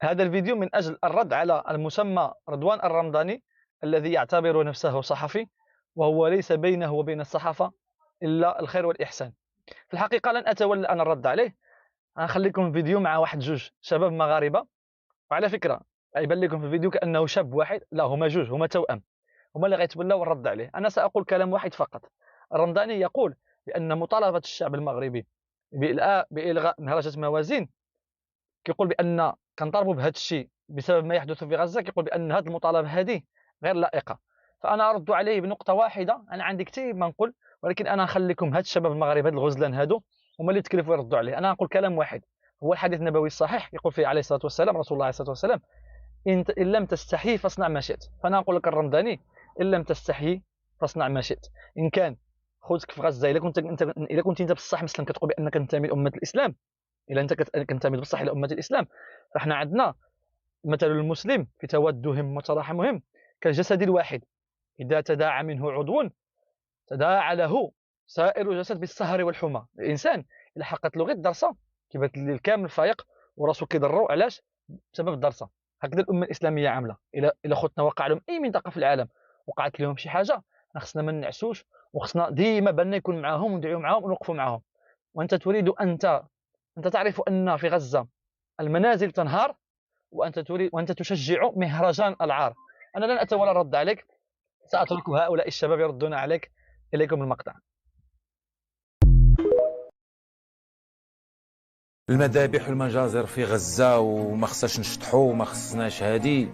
هذا الفيديو من أجل الرد على المسمى رضوان الرمضاني الذي يعتبر نفسه صحفي، وهو ليس بينه وبين الصحافة إلا الخير والإحسان. في الحقيقة لن أتولى أنا الرد عليه، غنخليكم فيديو مع واحد جوج شباب مغاربة. وعلى فكرة يبان لكم في الفيديو كأنه شاب واحد، لا هما جوج، هما توأم، هما اللي غيتولاو الرد عليه. أنا سأقول كلام واحد فقط. الرمضاني يقول بأن مطالبة الشعب المغربي بإلغاء مهرجة موازين، كيقول بأن كنطالبوا بهذا الشيء بسبب ما يحدث في غزة، كيقول بأن هذه المطالبة هذه غير لائقة. فأنا أرد عليه بنقطة واحدة. أنا عندي كثير ما نقول، ولكن أنا نخليكم هاد الشباب المغاربة هاد الغزلان هادو هما اللي تكلفوا يردوا عليه. أنا نقول كلام واحد، هو الحديث النبوي الصحيح يقول فيه عليه الصلاة والسلام، رسول الله عليه الصلاة والسلام: إن لم تستحي فاصنع ما شئت. فأنا نقول لك الرمضاني: إن لم تستحي فاصنع ما شئت. إن كان خوتك في غزة، إلا كنت أنت بصح مسلم كتقول بأنك تنتمي لأمة الإسلام، إلا أنت كنتمي بصح إلى أمة الإسلام، فإحنا عندنا مثل المسلم في تودهم وتراحمهم كالجسد الواحد، إذا تداعى منه عضو تداعى له سائر الجسد بالسهر والحمى. الإنسان إلا حقت له غير الدرسة كيبات الليل كامل فايق وراسو كيضرو. علاش؟ بسبب الدرسة. هكذا الأمة الإسلامية عاملة. إلا خوتنا وقع لهم أي منطقة في العالم وقعت لهم شي حاجة، خصنا ما ننعسوش، وخصنا ديما بالنا يكون معاهم وندعيو معاهم ونوقفوا معاهم. وأنت تريد أنت تعرف أن في غزة المنازل تنهار، وأنت تشجع مهرجان العار. أنا لن أتولى الرد عليك، سأترك هؤلاء الشباب يردون عليك. إليكم المقطع. المذابح والمجازر في غزة وما خصناش نشطحوا وما خصناش هادي،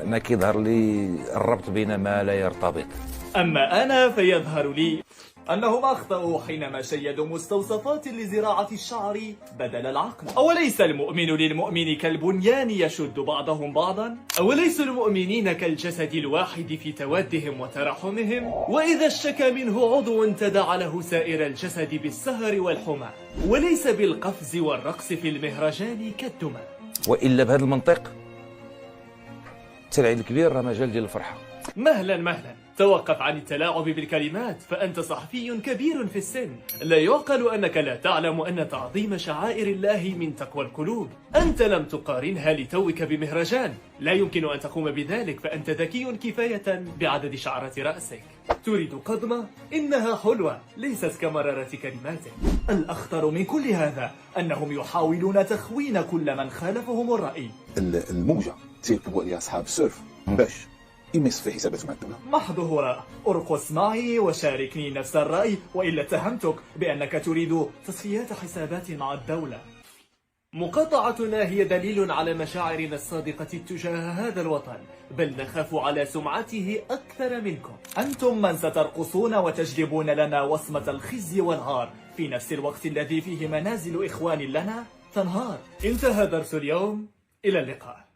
ما كيظهر لي الربط بين ما لا يرتبط. أما أنا فيظهر لي أنهم أخطأوا حينما شيدوا مستوصفات لزراعة الشعر بدل العقل. أوليس المؤمن للمؤمن كالبنيان يشد بعضهم بعضا؟ أوليس المؤمنين كالجسد الواحد في تودهم وترحمهم؟ وإذا اشتكى منه عضو تداعى له سائر الجسد بالسهر والحمى، وليس بالقفز والرقص في المهرجان كالدمى. وإلا بهذا المنطق التلعيب الكبير راه مجال ديال الفرحة. مهلا توقف عن التلاعب بالكلمات، فأنت صحفي كبير في السن. لا يعقل أنك لا تعلم أن تعظيم شعائر الله من تقوى القلوب. أنت لم تقارنها لتوك بمهرجان، لا يمكن أن تقوم بذلك، فأنت ذكي كفاية بعدد شعرات رأسك. تريد قضمة؟ إنها حلوة ليست كمرارة كلماتك. الأخطر من كل هذا أنهم يحاولون تخوين كل من خالفهم الرأي. الموجة تيركبوا عليها أصحاب السيرف باش يمس في حسابات مع الدولة. محض هراء. ارقص معي وشاركني نفس الرأي، وإلا اتهمتك بأنك تريد تصفيات حسابات مع الدولة. مقاطعتنا هي دليل على مشاعرنا الصادقة تجاه هذا الوطن، بل نخاف على سمعته أكثر منكم. أنتم من سترقصون وتجلبون لنا وصمة الخزي والعار في نفس الوقت الذي فيه منازل إخوان لنا تنهار. انتهى درس اليوم، إلى اللقاء.